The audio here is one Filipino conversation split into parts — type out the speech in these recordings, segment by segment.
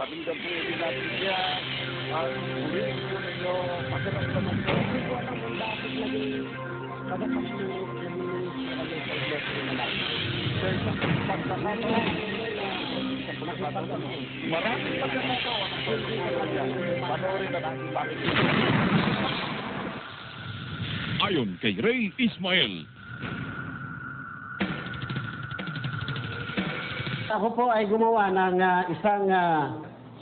pakinggan po din natin siya. At ulitin po ninyo, pakiramdaman po. Hindi ko alam kung bakit naging tagapagtulog ng ministro kami sa iglesia ni Manalo. Sa isang pagkakataon, maraming pagkakataon ang pagkakataon niya. Panoorin na natin bakit. Ayon kay Ray Ismael. Ako po ay gumawa ng isang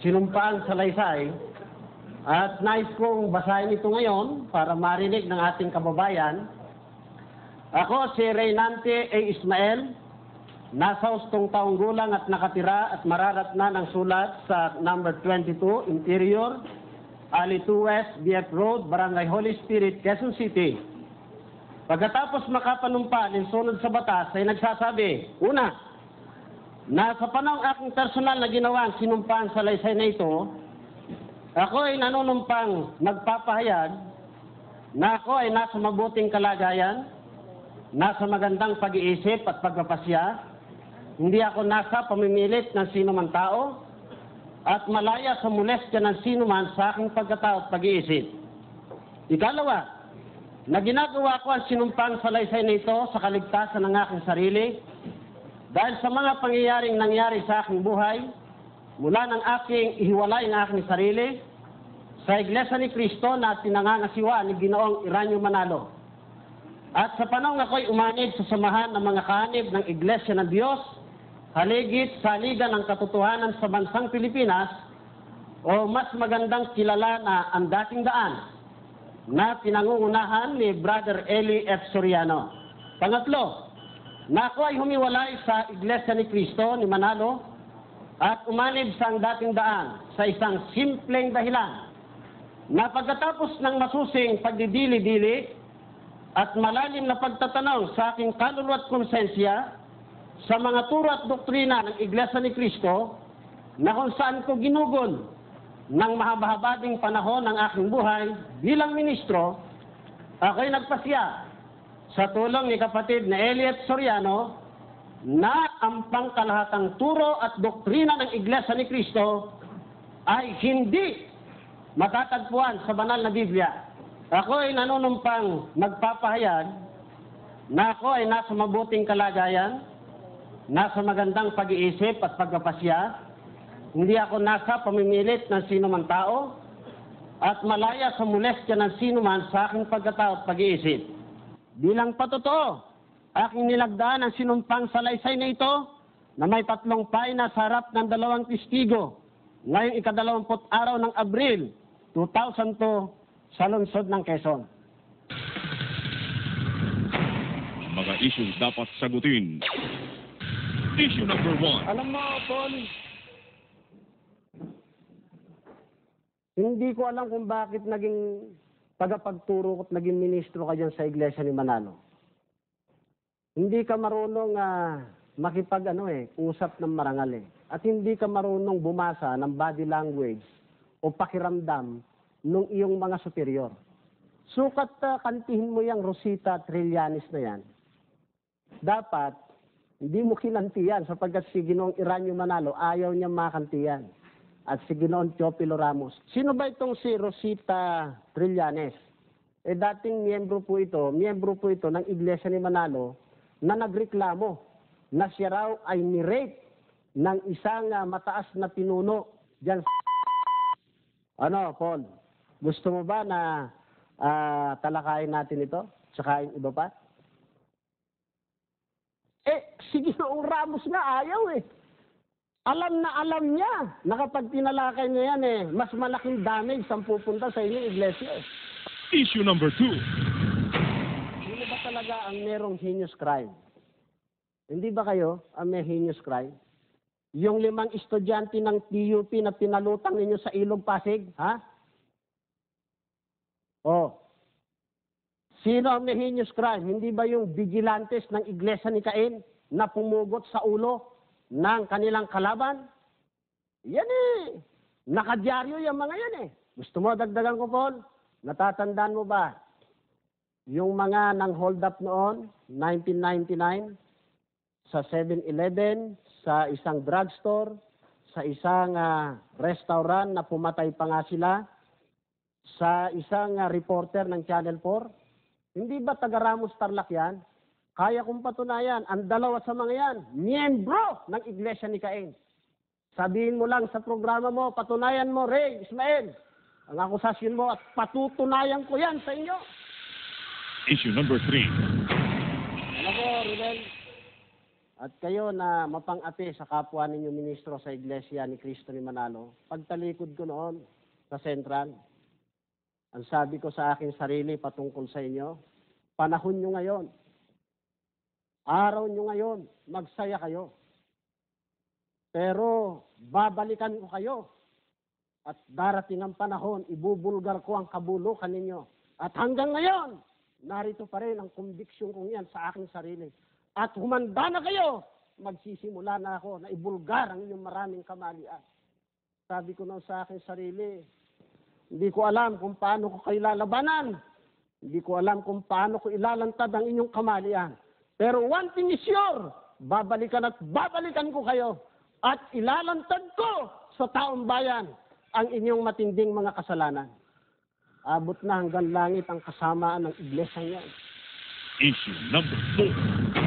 sinumpaang salaysay at nais kong basahin ito ngayon para marinig ng ating kababayan. Ako si Reynante A. Ismael, nasa 8 taong gulang at nakatira at mararatna ng sulat sa number 22, Interior, Ali 2 West, BF Road, Barangay Holy Spirit, Quezon City. Pagkatapos makapanumpa ng sunod sa batas ay nagsasabi, una, na sa panahong aking personal na ginawa ang sinumpaan sa salaysay na ito, ako ay nanunumpang magpapahayag na ako ay nasa mabuting kalagayan, nasa magandang pag-iisip at pagpapasya, hindi ako nasa pamimilit ng sino man tao, at malaya sa molestya ng sino man sa aking pagkatao at pag-iisip. Ikalawa, na ginagawa ko ang sinumpang salaysay na ito sa kaligtasan ng aking sarili, dahil sa mga pangyayaring nangyari sa aking buhay, mula ng aking ihiwalay ng aking sarili, sa Iglesia ni Cristo na tinangangasiwa ni Ginoong Iranyo Manalo. At sa panahon ako'y umanib sa samahan ng mga kaanib ng Iglesia ng Diyos, haligit sa Liga ng Katotohanan sa bansang Pilipinas, o mas magandang kilala na ang dating daan, na pinangungunahan ni Brother Eli F. Soriano. Pangatlo, na ako ay humiwalay sa Iglesia ni Cristo ni Manalo at umanib sa dating daan sa isang simpleng dahilan na pagkatapos ng masusing pagdidili-dili at malalim na pagtatanong sa aking kaluluwa at konsensya sa mga turo at doktrina ng Iglesia ni Cristo na kung saan ko ginugol ng mahaba-habading panahon ng aking buhay bilang ministro, ako'y nagpasya sa tulong ni kapatid na Eliot Soriano na ang pangkalahatang turo at doktrina ng Iglesia ni Cristo ay hindi matatagpuan sa banal na Biblia. Ako ay nanunumpang magpapahayag na ako ay nasa mabuting kalagayan, nasa magandang pag-iisip at pagpapasya, hindi ako nasa pamimilit ng sino man tao, at malaya sa molestya ng sino man sa aking pagkatao at pag-iisip. Bilang patotoo, aking nilagdaan ang sinumpang salaysay na ito na may 3 pahina sa harap ng 2 testigo ngayong ika-20 araw ng Abril 2002 sa lungsod ng Quezon. Mga isyong dapat sagutin. Issue number 1. Alam mo, Paul, Hindi ko alam kung bakit naging tagapagturo at naging ministro ka dyan sa Iglesia ni Manalo. Hindi ka marunong usap ng marangal eh. At hindi ka marunong bumasa ng body language o pakiramdam ng iyong mga superior. Sukat kantihin mo yung Rosita Trillanes na yan. Dapat, hindi mo kinantiyan sapagkat si Ginoong Iranyo Manalo ayaw niya makantiyan. At si Ginoong Teopilo Ramos. Sino ba itong si Rosita Trillanes? Dating miyembro po ito ng Iglesia ni Manalo na nagreklamo na siya raw ay ni-rape ng isang mataas na pinuno dyan sa... Ano, Paul? Gusto mo ba na talakayin natin ito? Tsaka yung iba pa? Si Ginoong Ramos nga ayaw eh. Alam na alam niya na kapag tinalakay niya yan mas malaking damage ang pupunta sa inyong iglesia eh. Issue number 2. Sino ba talaga ang merong heinous crime? Hindi ba kayo ang may heinous crime? Yung 5 estudyante ng PUP na pinalutang ninyo sa Ilog Pasig, ha? Sino ang may heinous crime? Hindi ba yung vigilantes ng iglesia ni Cain na pumugot sa ulo ng kanilang kalaban? Yan eh. Nakadyaryo yung mga yan eh. Gusto mo dagdagan ko, Paul? Natatandaan mo ba? Yung mga nang hold up noon, 1999, sa 7-Eleven, sa isang drugstore, sa isang restaurant na pumatay pa nga sila, sa isang reporter ng Channel 4. Hindi ba taga Ramos Tarlac yan? Kaya kong patunayan, ang dalawa sa mga yan, miyembro ng Iglesia ni Cain. Sabihin mo lang sa programa mo, patunayan mo, Ray, Ismael, ang akusasyon mo at patutunayan ko yan sa inyo. Issue number 3. Ano ko, Rebel? At kayo na mapang-ate sa kapwa ninyo ministro sa Iglesia ni Cristo ni Manalo, pagtalikod ko noon sa Central, ang sabi ko sa aking sarili patungkol sa inyo, panahon nyo ngayon, araw nyo ngayon, magsaya kayo. Pero babalikan ko kayo at darating ang panahon, ibubulgar ko ang kabulukan ninyo. At hanggang ngayon, narito pa rin ang conviction kong yan sa aking sarili. At humanda na kayo, magsisimula na ako na ibulgar ang inyong maraming kamalian. Sabi ko na sa aking sarili, hindi ko alam kung paano ko kayo lalabanan. Hindi ko alam kung paano ko ilalantad ang inyong kamalian. Pero one thing is sure, babalikan at babalikan ko kayo at ilalantad ko sa taong bayan ang inyong matinding mga kasalanan. Abot na hanggang langit ang kasamaan ng iglesia niyan. Issue number 4.